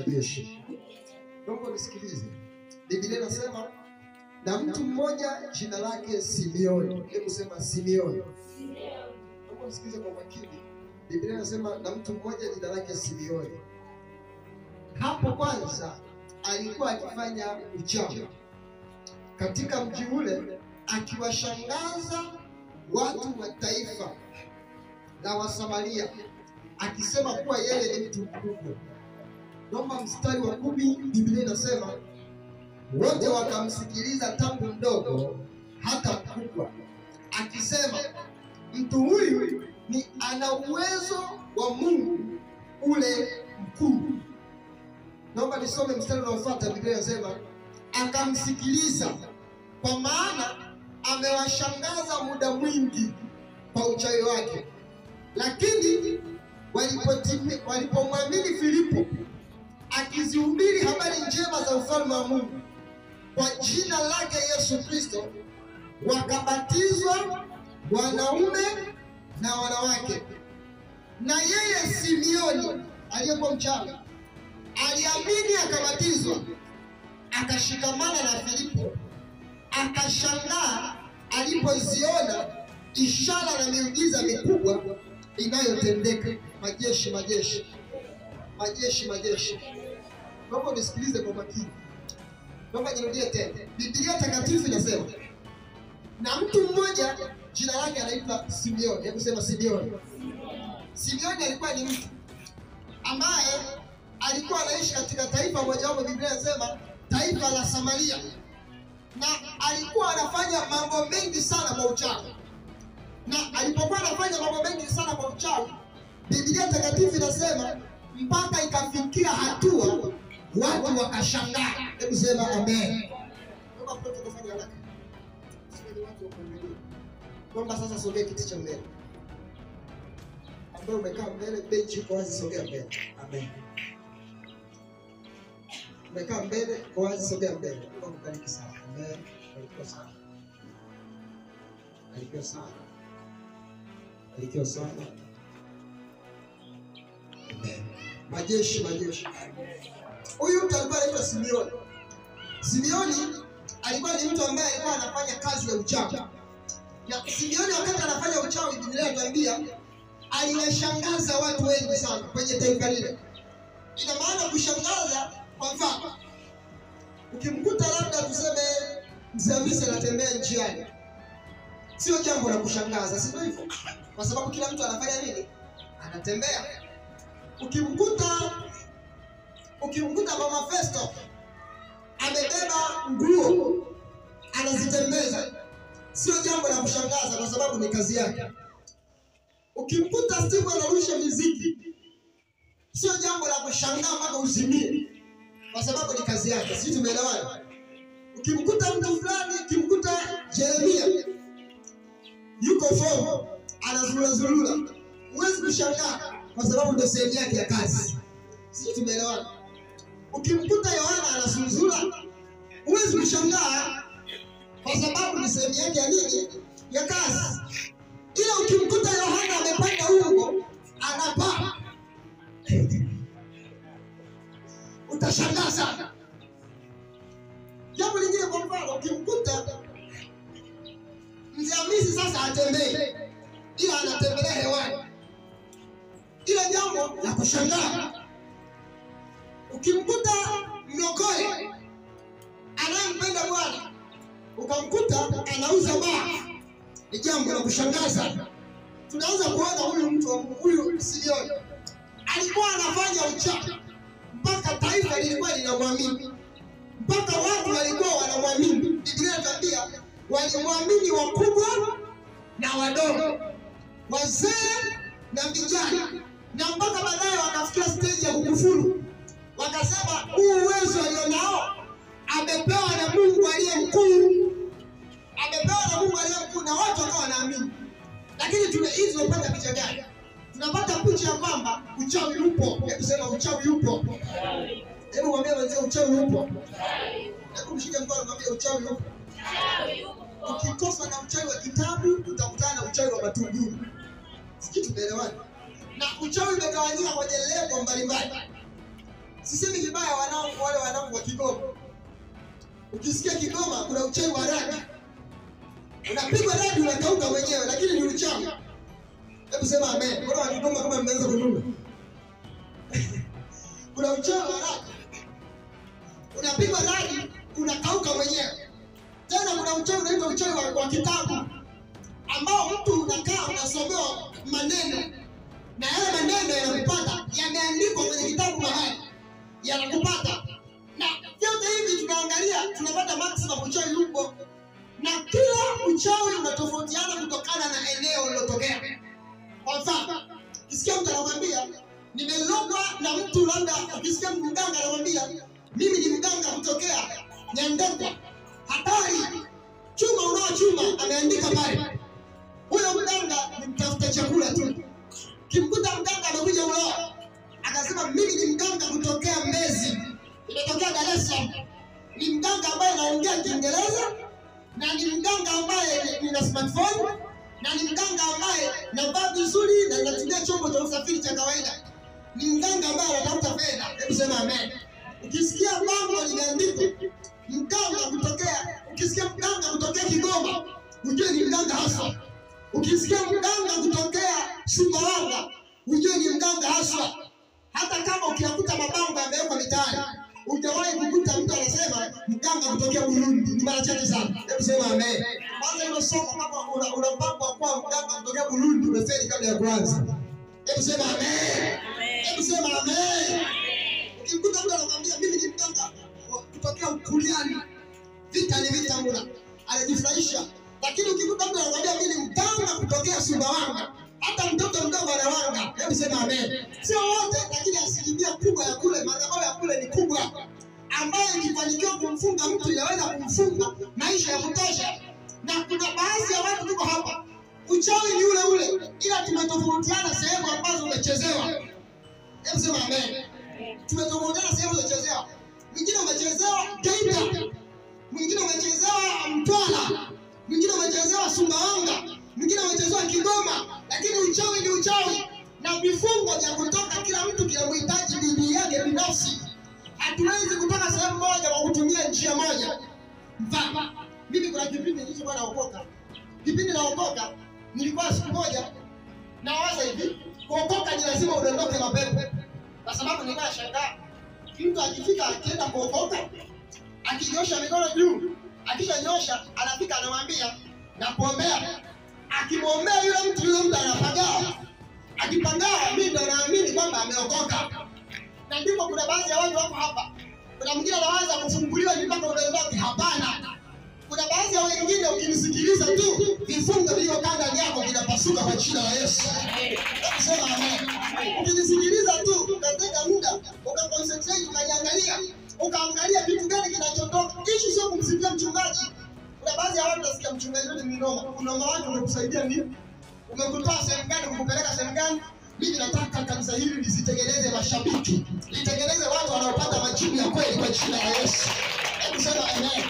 majeshi. Naomba nisikilize. Biblia inasema na mtu mmoja jina lake Simeoni. Hebu sema Simeoni. Naomba nisikilize kwa makini. Biblia inasema na mtu mmoja jina lake Simeoni. Hapo kwanza alikuwa akifanya uchawi katika mji ule, akiwashangaza watu wa taifa la Wasamaria, akisema kuwa yeye ni mtu mkubwa. Naomba mstari wa 10, Biblia inasema wote wakamsikiliza tangu mdogo hata mkubwa, akisema mtu huyu ni ana uwezo wa Mungu ule mkuu. Naomba nisome mstari unaofuata. Biblia inasema akamsikiliza, kwa maana amewashangaza muda mwingi kwa uchawi wake. Lakini walipomwamini Filipo akizihubiri habari njema za ufalme wa Mungu kwa jina lake Yesu Kristo, wakabatizwa wanaume na wanawake. Na yeye Simeoni aliyekuwa mchawi aliamini, akabatizwa, akashikamana na Filipo, akashangaa alipoziona ishara na miujiza mikubwa inayotendeka. Majeshi, majeshi, majeshi, majeshi. Naomba nisikilize kwa makini. Naomba nirudie tena. Biblia takatifu inasema na mtu mmoja jina lake anaitwa Simeoni. Hebu sema Simeoni. Simeoni alikuwa ni mtu ambaye alikuwa anaishi katika taifa mojawapo. Biblia inasema taifa la Samaria, na alikuwa anafanya mambo mengi sana kwa uchawi. Na alipokuwa anafanya mambo mengi sana kwa uchawi, Biblia takatifu inasema mpaka ikafikia hatua watu wakashangaa. Hebu sema amen. Naomba sasa sogea kiti cha mbele. Ambaye umekaa mbele, benchi uko wazi, sogea mbele. Amen. Umekaa mbele, uko wazi, sogea mbele. Mungu akubariki sana. Amen. Barikiwa sana. Barikiwa sana. Barikiwa sana. Amen. Majeshi, majeshi. Huyu mtu alikuwa anaitwa Simeoni. Simeoni alikuwa ni mtu ambaye alikuwa anafanya kazi ya uchawi. Na Simeoni wakati anafanya uchawi, Biblia inatuambia aliwashangaza watu wengi sana kwenye taifa lile. Ina maana kushangaza, kwa mfano ukimkuta labda tuseme mzamisi anatembea njiani, sio jambo la kushangaza, si ndio hivyo? Kwa sababu kila mtu anafanya nini? Anatembea. Ukimkuta Mama Festo amebeba nguo anazitembeza, sio jambo la kushangaza kwa sababu ni kazi yake. Ukimkuta Steve anarusha muziki, sio jambo la kushangaa mpaka uzimie kwa sababu ni kazi yake. Sisi tumeelewana? Ukimkuta mtu fulani, ukimkuta Jeremia yuko fomu anazurura, huwezi kushangaa kwa sababu ndio sehemu yake ya kazi. Sisi tumeelewana? Ukimkuta Yohana anazurura, huwezi kushangaa kwa sababu ni sehemu yake ya nini? Ya kazi. Ila ukimkuta Yohana amepanda ungo anapaa, utashangaa sana. Jambo lingine, kwa mfano ukimkuta Mzee Hamisi sasa atembei, ila anatembelea hewani, ila jambo la kushangaa. Ukimkuta mlokole anayempenda Bwana, ukamkuta anauza baa, ni jambo la kushangaza. Tunaanza kuona huyu Simeoni alikuwa anafanya uchawi mpaka taifa lilikuwa linamwamini, mpaka watu walikuwa wanamwamini. Biblia inatuambia walimwamini wakubwa na wadogo, wazee na vijana, na mpaka baadaye wakafikia stage ya kukufuru, wakasema huu uwezo alionao amepewa na Mungu aliye mkuu, amepewa na Mungu aliye mkuu, na watu wakawa wanaamini. Lakini hizi tunapata picha gani? Tunapata picha ya kwamba uchawi upo. Hebu sema uchawi upo. Hebu mwambie wenzio uchawi upo. Hebu mshike mkono mwambie uchawi upo. Ukikosa na uchawi wa kitabu, utakutana na uchawi wa matunguru. Sisi tumeelewana? Na uchawi umegawanyika kwenye level mbalimbali. Sisemi vibaya wale wanangu wa Kigoma. Ukisikia Kigoma kuna uchawi wa radi. Unapigwa radi unakauka mwenyewe lakini ni uchawi. Hebu sema amen. Mbona wa Kigoma kama mmeanza kununa? Kuna uchawi wa radi. Unapigwa radi unakauka mwenyewe. Tena kuna uchawi unaitwa uchawi wa kitabu, ambao mtu unakaa unasomewa maneno na yale maneno yanakupata, yameandikwa kwenye kitabu mahali, yanakupata. Na vyote hivi tunaangalia tunapata maximum uchawi upo, na kila uchawi unatofautiana kutokana na eneo lilotokea. Kwa mfano, ukisikia mtu anakuambia nimelogwa na mtu, labda ukisikia mganga anakuambia mimi ni mganga kutokea Nyandekwa, hatari, chuma unaochuma ameandika pale. Huyo mganga ni mtafuta chakula tu. Kimkuta mganga amekuja Uloa, akasema mimi ni mganga kutokea Mbezi, nimetokea Dar es Salaam. Ni mganga ambaye anaongea Kiingereza, na ni mganga ambaye nina smartphone, na ni mganga ambaye navaa vizuri na ninatumia chombo cha usafiri cha kawaida. Ni mganga ambaye anatafuta fedha. Hebu sema amen. Ukisikia mambo limeandikwa mganga kutokea, ukisikia mganga kutokea Kigoma, ujue ni mganga haswa. Ukisikia mganga kutokea Sumbawanga, ujue ni mganga haswa. Hata kama ukiyakuta mabango yamewekwa mitaani, hujawahi kukuta mtu anasema mganga kutokea Burundi. Ni mara chache sana. Hebu sema amen. Kwanza hilo somo kama una mpango wa kuwa mganga kutokea Burundi, umefeli kabla ya kuanza. Hebu sema amen. Hebu sema amen. Ukikuta mtu anakuambia mimi ni mganga kutokea Ukuliani, vita ni vita mura, anajifurahisha. Lakini ukikuta mtu anakuambia mimi ni mganga kutokea Sumbawanga, hata mtoto mdogo anawanga. Hebu sema amen. Sio wote, lakini asilimia kubwa ya kule, madhabahu ya kule ni kubwa, ambayo ikifanikiwa kumfunga mtu inaweza kumfunga maisha ya kutosha. Na kuna baadhi ya watu tuko hapa, uchawi ni ule ule, ila tumetofautiana sehemu ambazo umechezewa. Hebu sema amen. Tumetofautiana sehemu umechezewa. Mwingine umechezewa Geita, mwingine umechezewa Mtwara, mwingine umechezewa Sumbawanga, mwingine umechezewa Kigoma, lakini uchawi ni uchawi, na vifungo vya kutoka kila mtu kinamhitaji bidii yake binafsi. Hatuwezi kutoka sehemu moja kwa kutumia njia moja. Mfano, mimi kuna kipindi nilichokuwa naokoka. Kipindi naokoka, nilikuwa siku moja nawaza hivi, kuokoka ni lazima udondoke mapepo. Kwa sababu nilikuwa nashangaa, mtu akifika akienda kuokoka, akinyosha mikono juu, akishanyosha anafika anamwambia na kuombea. Akimwombea yule mtu anapagaa. Akipagaa, mimi ndo naamini kwamba ameokoka. Na ndipo kuna baadhi ya watu wako hapa, kuna mwingine anaanza kufunguliwa mpaka udondoke. Hapana. Kuna baadhi ya wengine ukinisikiliza tu, vifungo vilivyokaa ndani yako vinapasuka kwa jina la Yesu. Sema amen. Ukinisikiliza tu, ukateka muda, ukaconcentrate, ukaniangalia, ukaangalia kitu gani kinachotoka. Issue sio kumsifia mchungaji. Kuna baadhi ya watu nasikia mchungaji wetu ni mnoma. Unaomba watu umekusaidia nini? Umekutoa sehemu gani, umekupeleka sehemu gani? Mimi nataka kanisa hili lisitengeneze mashabiki, litengeneze watu wanaopata majibu ya kweli kwa jina la Yesu. Hebu sema amen.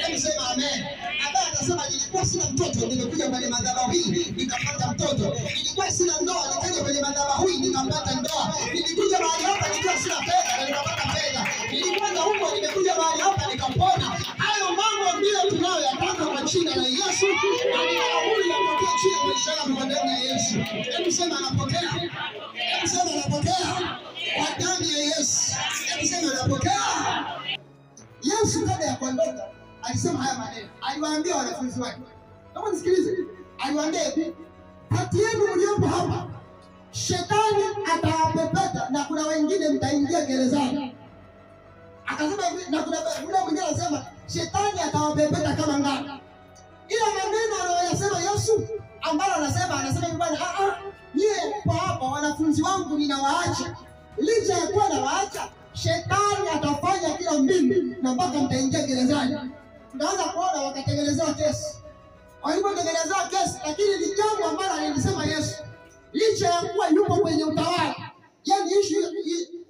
Hebu sema amen. Ambaye atasema nilikuwa sina mtoto, nimekuja kwenye madhabahu hii nikapata mtoto. Nilikuwa sina ndoa, nikaja kwenye madhabahu hii nikapata ndoa. Nilikuja mahali hapa nikiwa sina fedha na nikapata fedha. Nilikuwa naumwa, nimekuja mahali hapa nikapona. Hayo mambo ndio tunayoyataka kwa jina la Yesu. Na ninaamuru yapokee chini ya maisha yangu kwa damu ya Yesu. Hebu sema anapokea. Hebu sema anapokea kwa damu ya Yesu. Hebu sema anapokea. Yesu kabla ya kuondoka alisema haya maneno. Aliwaambia wanafunzi wake, kama nisikilize, aliwaambia hivi, kati yenu mliopo hapa shetani atawapepeta na kuna wengine mtaingia gerezani. Akasema hivi, na kuna mwingine anasema shetani atawapepeta kama ngano. Ila maneno anayosema Yesu ambaye anasema bwana, nyie mpo hapa wanafunzi wangu ninawaacha. Licha ya kuwa nawaacha, shetani atafanya kila mbinu na mpaka mtaingia gerezani. Tunaanza kuona wakatengenezewa kesi. Walipotengenezewa kesi, lakini ni jambo ambalo alisema Yesu. Licha ya kuwa yupo kwenye utawala, yani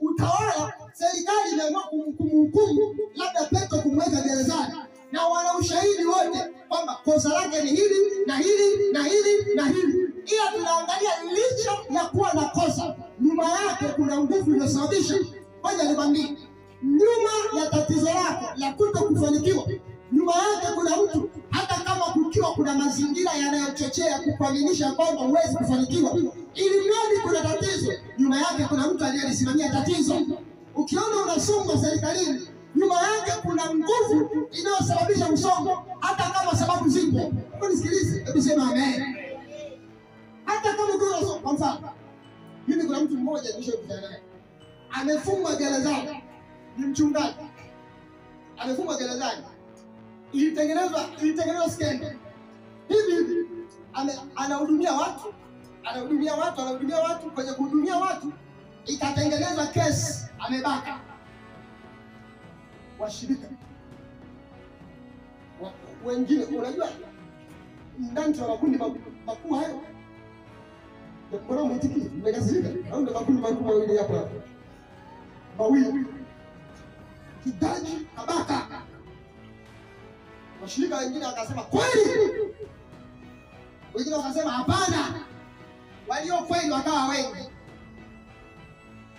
utawala, serikali imeamua kumhukumu labda Petro kumweka gerezani, na wana ushahidi wote kwamba kosa lake ni hili na hili na hili na hili. Ila tunaangalia licha ya kuwa na kosa, nyuma yake kuna nguvu inasababisha. Ngoja nikwambie, nyuma ya tatizo lako la kutokufanikiwa, nyuma yake kuna mtu. Hata kama kukiwa kuna mazingira yanayochochea kukuaminisha kwamba huwezi kufanikiwa, ili mradi kuna tatizo, nyuma yake kuna mtu aliyelisimamia tatizo. Ukiona unasongwa serikalini, nyuma yake kuna nguvu inayosababisha msongo, hata kama sababu zipo. Hebu nisikilize, hebu sema amen. Hata kama ukiwa unasongwa, kwa mfano, mimi kuna mtu mmoja nimeshakutana naye, amefungwa gerezani, ni mchungaji, amefungwa gerezani. Ilitengenezwa skendo hivi, anahudumia watu, kwenye kuhudumia watu ikatengenezwa kesi, amebaka washirika wengine. Unajua ndani tuna makundi makuu hayo, mbona mwitiki mmekasirika? Au ndio makundi makuu mawili hapo mawili, kidaji kabaka. Washirika wengine wakasema kweli, wengine wakasema hapana. Walio kweli wakawa wengi.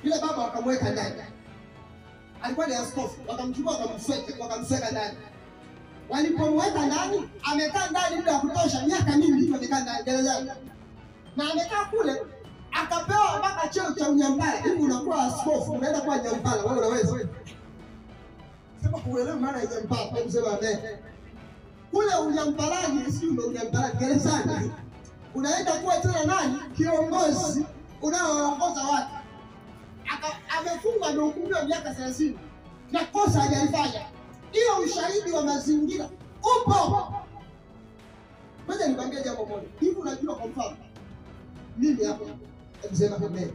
Yule baba wakamweka ndani, alikuwa ni askofu, wakamchukua wakamsweka ndani. Walipomweka ndani, amekaa ndani muda wa kutosha, miaka mingi amekaa ndani gerezani, na amekaa kule akapewa mpaka cheo cha unyambala. Hivi unakuwa askofu unaenda kwa nyambala, wewe unaweza sema kuelewa maana ya nyambala? Hebu sema amen. Kule unyambalaji, si ndio unyambalaji gerezani, unaenda kuwa tena nani? Kiongozi unaoongoza watu. Amefungwa amehukumiwa miaka 30 na kosa hajalifanya. Hiyo ushahidi wa mazingira upo. Ngoja nikwambie jambo moja. Hivi unajua, kwa mfano mimi hapa nasema kwa mimi,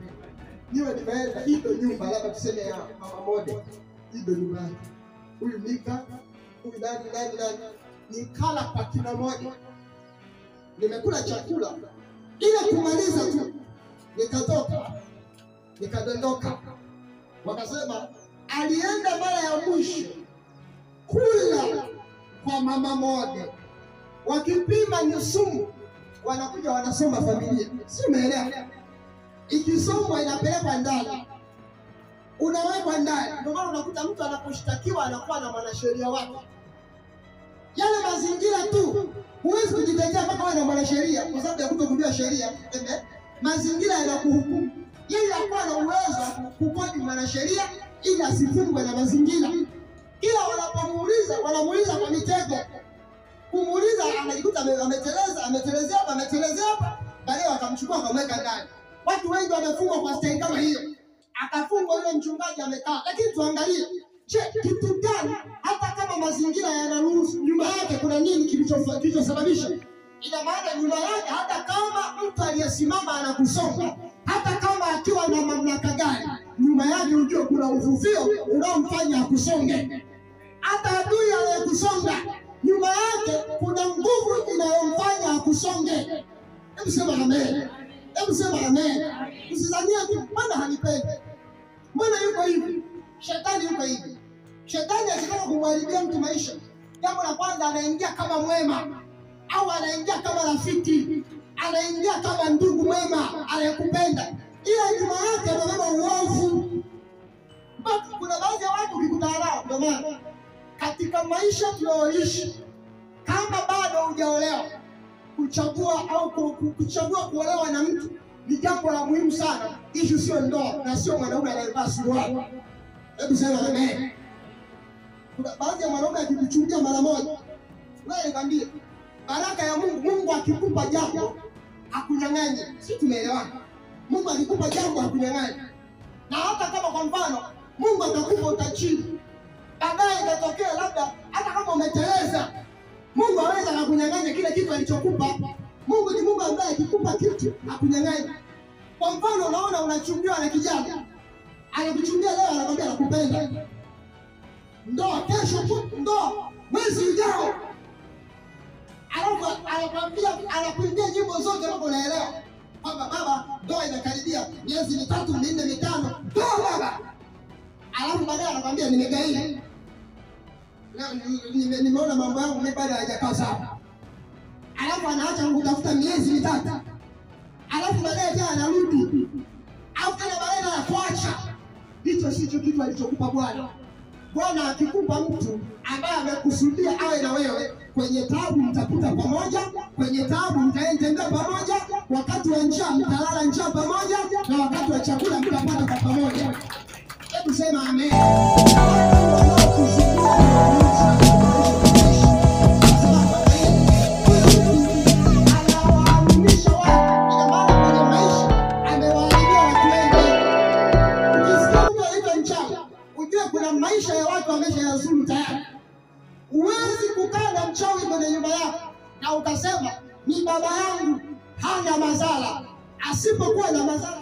niwe nimeenda hiyo nyumba, labda tuseme ya mama moja, hiyo nyumba huyu Mika, huyu nani nikala kwa kila moja, nimekula chakula ile kumaliza tu, nikadondoka. Wakasema alienda mara ya mwisho kula kwa mama moja, wakipima ni sumu, wanakuja wanasoma familia, si umeelewa? Ikisomwa inapelekwa ndani, unawekwa ndani. Ndio maana unakuta mtu anaposhtakiwa anakuwa na mwanasheria wake. Yale mazingira tu, huwezi kujitetea mpaka wewe na mwanasheria, kwa sababu ya kutokujua sheria. Mazingira yanakuhukumu. Yeye hakuwa na uwezo kukodi mwanasheria ili asifungwe na mazingira. Ila wanamuuliza kwa mitego. Kumuuliza anajikuta ametelezea hapa, baadaye wakamchukua wakamweka ndani. Watu wengi wamefungwa kwa staili kama hiyo. Akafungwa yule mchungaji amekaa. Lakini tuangalie, je, kitu gani? Hata kama mazingira yanaruhusu, nyuma yake kuna nini kilichosababisha? Ina maana nyuma yake, hata kama mtu aliyesimama anakusonga, hata kama akiwa na mamlaka gani, nyuma yake unajua kuna uvuvio unaomfanya akusonge. Hata adui anayekusonga, nyuma yake kuna nguvu inayomfanya akusonge. Hebu sema amen. Hebu sema amen. Usizania tu mbona hanipendi, mbona yuko hivi. Shetani yuko hivi. Shetani akitaka kumharibia mtu maisha, jambo la kwanza anaingia kama mwema, au anaingia kama rafiki, anaingia kama ndugu mwema anayekupenda, ila nyuma yake anabeba uovu. Kuna baadhi ya watu ukikutana nao, ndio maana katika maisha tunayoishi, kama bado hujaolewa, kuchagua kuolewa na mtu ni jambo la muhimu sana. Issue sio ndoa na sio mwanaume anayevaa suruali. Hebu sema amen. Kuna baadhi ya mwanaume akikuchumbia mara moja, wewe nikwambie, baraka ya Mungu akikupa jambo hakunyang'anyi. Si tumeelewana? Mungu akikupa jambo hakunyang'anyi. Na hata kama kwa mfano Mungu atakupa utajiri, baadaye itatokea labda hata kama umeteleza, Mungu hawezi kukunyang'anya kile kitu alichokupa. Mungu ni Mungu ambaye akikupa kitu hakunyang'anyi. Kwa mfano unaona unachumbiwa na kijana, anakuchumbia leo, anakwambia nakupenda, ndoa kesho, ndoa mwezi ujao, anakuimbia nyimbo zote hapo, unaelewa kwamba baba, ndoa inakaribia miezi 3, 4, 5, ndoa baba. Alafu baadaye anakwambia nimegaili, nimeona mambo yangu mimi bado hayajakaa sawa. Alafu anaacha kutafuta miezi 3, alafu baadaye tena anarudi, au tena baadaye anakuacha. Hicho sicho kitu alichokupa Bwana. Bwana akikupa mtu ambaye amekusudia awe na wewe, kwenye taabu mtapita pamoja, kwenye taabu mtaenda pamoja, wakati wa njaa mtalala njaa pamoja, na wakati wa chakula mtapata kwa pamoja. Hebu sema amen. Maisha ya watu wameshayazuru tayari. Huwezi kukaa na mchawi kwenye nyumba yako na ukasema ni baba yangu hana madhara, asipokuwa na madhara